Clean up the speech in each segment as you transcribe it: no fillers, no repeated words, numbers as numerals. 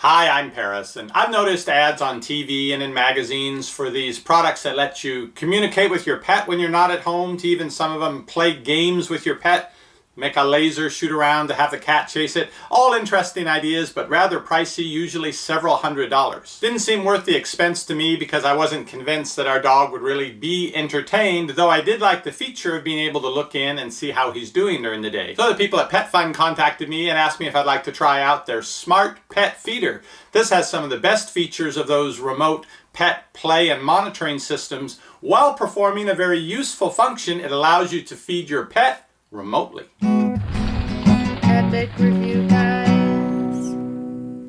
Hi, I'm Paris, and I've noticed ads on TV and in magazines for these products that let you communicate with your pet when you're not at home, to even some of them play games with your pet, make a laser shoot around to have the cat chase it. All interesting ideas, but rather pricey, usually several $100s. Didn't seem worth the expense to me because I wasn't convinced that our dog would really be entertained, though I did like the feature of being able to look in and see how he's doing during the day. So the people at Pet Fun contacted me and asked me if I'd like to try out their Smart Pet Feeder. This has some of the best features of those remote pet play and monitoring systems. While performing a very useful function, it allows you to feed your pet remotely. Epic Review Guys.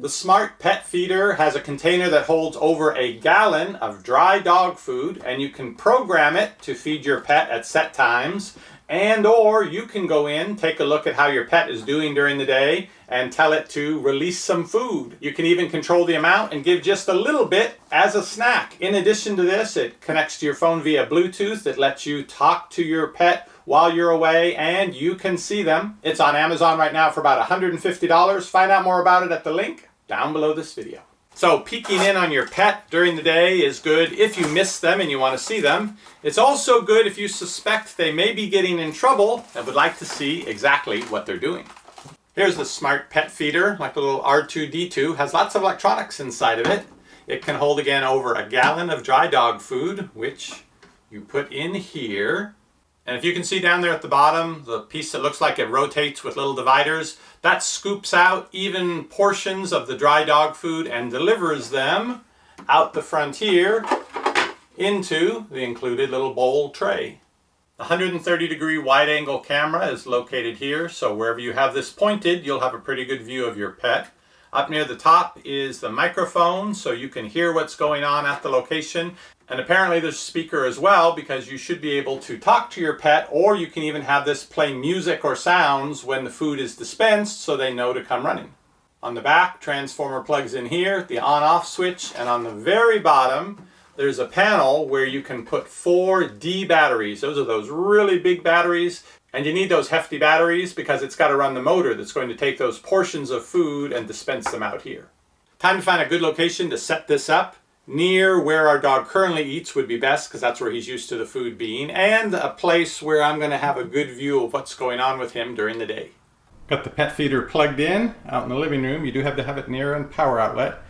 The Smart Pet Feeder has a container that holds over a gallon of dry dog food, and you can program it to feed your pet at set times, and or you can go in, take a look at how your pet is doing during the day, and tell it to release some food. You can even control the amount and give just a little bit as a snack. In addition to this, it connects to your phone via Bluetooth. It lets you talk to your pet while you're away, and you can see them. It's on Amazon right now for about $150. Find out more about it at the link down below this video. So peeking in on your pet during the day is good if you miss them and you want to see them. It's also good if you suspect they may be getting in trouble and would like to see exactly what they're doing. Here's the Smart Pet Feeder, like the little R2-D2, has lots of electronics inside of it. It can hold again over a gallon of dry dog food, which you put in here. And if you can see down there at the bottom, the piece that looks like it rotates with little dividers, that scoops out even portions of the dry dog food and delivers them out the front here into the included little bowl tray. The 130-degree wide-angle camera is located here, so wherever you have this pointed, you'll have a pretty good view of your pet. Up near the top is the microphone, so you can hear what's going on at the location. And apparently there's a speaker as well, because you should be able to talk to your pet, or you can even have this play music or sounds when the food is dispensed so they know to come running. On the back, transformer plugs in here, the on-off switch, and on the very bottom, there's a panel where you can put 4 D batteries. Those are those really big batteries, and you need those hefty batteries because it's got to run the motor that's going to take those portions of food and dispense them out here. Time to find a good location to set this up. Near where our dog currently eats would be best because that's where he's used to the food being, and a place where I'm going to have a good view of what's going on with him during the day. Got the pet feeder plugged in out in the living room. You do have to have it near a power outlet.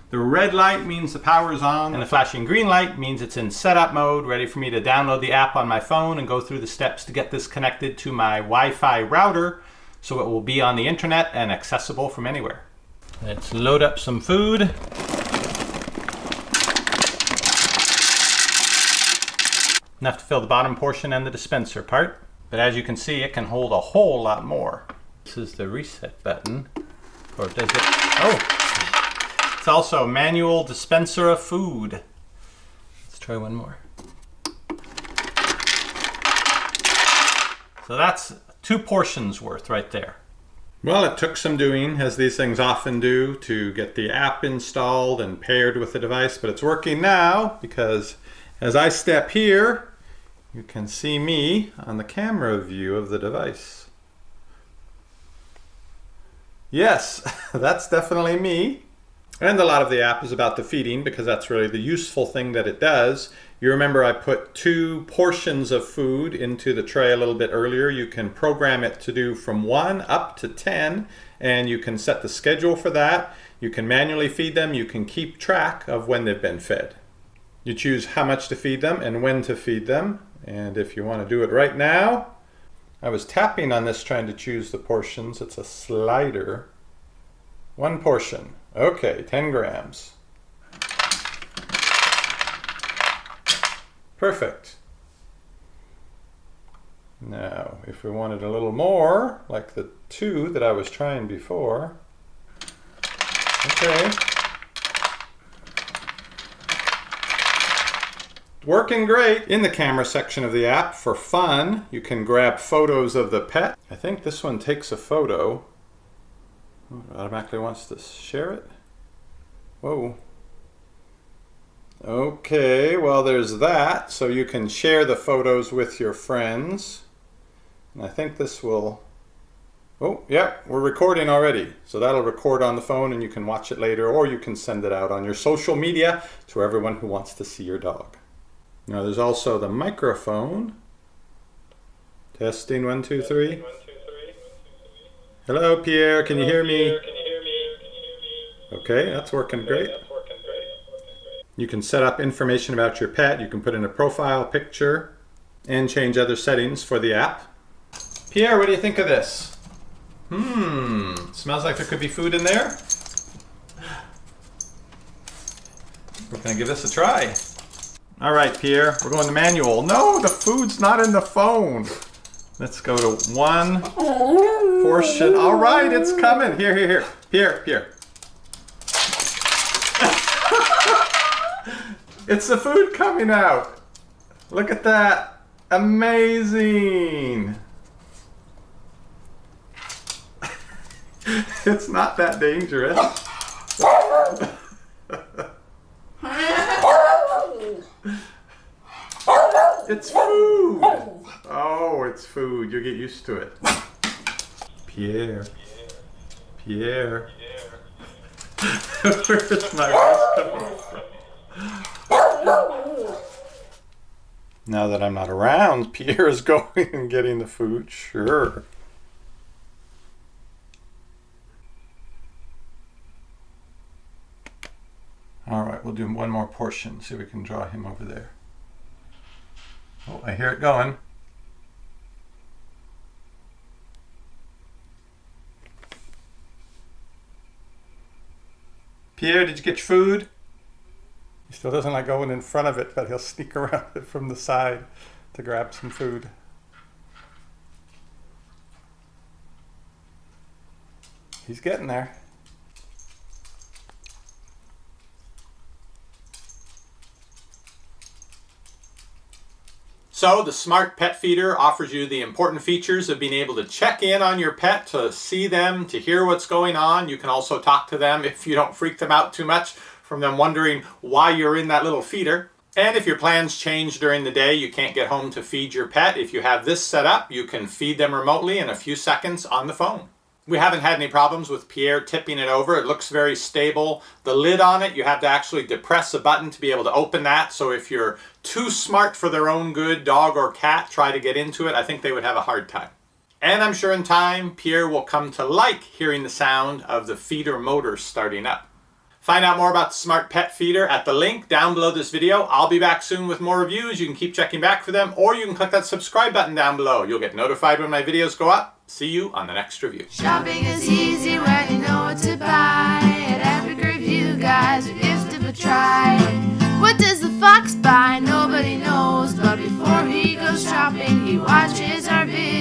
The red light means the power is on, and the flashing green light means it's in setup mode, ready for me to download the app on my phone and go through the steps to get this connected to my Wi-Fi router so it will be on the internet and accessible from anywhere. Let's load up some food. Enough to fill the bottom portion and the dispenser part, but as you can see, it can hold a whole lot more. This is the reset button, or does it? Oh! It's also a manual dispenser of food. Let's try one more. So that's 2 portions worth right there. Well, it took some doing, as these things often do, to get the app installed and paired with the device, but it's working now because as I step here, you can see me on the camera view of the device. Yes, that's definitely me. And a lot of the app is about the feeding because that's really the useful thing that it does. You remember I put 2 portions of food into the tray a little bit earlier. You can program it to do from 1 up to 10, and you can set the schedule for that. You can manually feed them. You can keep track of when they've been fed. You choose how much to feed them and when to feed them. And if you want to do it right now, I was tapping on this trying to choose the portions. It's a slider. 1 portion. Okay, 10 grams. Perfect. Now, if we wanted a little more, like the 2 that I was trying before. Okay. Working great. In the camera section of the app, for fun, you can grab photos of the pet. I think this one takes a photo. It automatically wants to share it. Whoa. Okay, well there's that. So you can share the photos with your friends. And I think this will Oh, yeah, we're recording already. So that'll record on the phone and you can watch it later, or you can send it out on your social media to everyone who wants to see your dog. Now there's also the microphone. Testing 1, 2, 3. Hello, Pierre, can you hear me? Okay, that's working great. You can set up information about your pet. You can put in a profile picture and change other settings for the app. Pierre, what do you think of this? Smells like there could be food in there. We're gonna give this a try. All right, Pierre, we're going to manual. No, the food's not in the phone. Let's go to 1 portion. All right, it's coming. Here. Pierre. It's the food coming out. Look at that. Amazing. It's not that dangerous. It's food. Oh, it's food. You'll get used to it. Pierre. Where's my voice coming from? Now that I'm not around, Pierre is going and getting the food. Sure. All right, we'll do one more portion. See if we can draw him over there. Oh, I hear it going. Pierre, did you get your food? He still doesn't like going in front of it, but he'll sneak around it from the side to grab some food. He's getting there. So the Smart Pet Feeder offers you the important features of being able to check in on your pet, to see them, to hear what's going on. You can also talk to them if you don't freak them out too much from them wondering why you're in that little feeder. And if your plans change during the day, you can't get home to feed your pet, if you have this set up, you can feed them remotely in a few seconds on the phone. We haven't had any problems with Pierre tipping it over. It looks very stable. The lid on it, you have to actually depress a button to be able to open that. So if you're too smart for their own good, dog or cat, try to get into it. I think they would have a hard time. And I'm sure in time, Pierre will come to like hearing the sound of the feeder motor starting up. Find out more about the Smart Pet Feeder at the link down below this video. I'll be back soon with more reviews. You can keep checking back for them, or you can click that subscribe button down below. You'll get notified when my videos go up. See you on the next review. Shopping is easy when you know what to buy. At EpicReviewGuys, we give it a try. What does the fox buy? Nobody knows. But before he goes shopping, he watches our videos.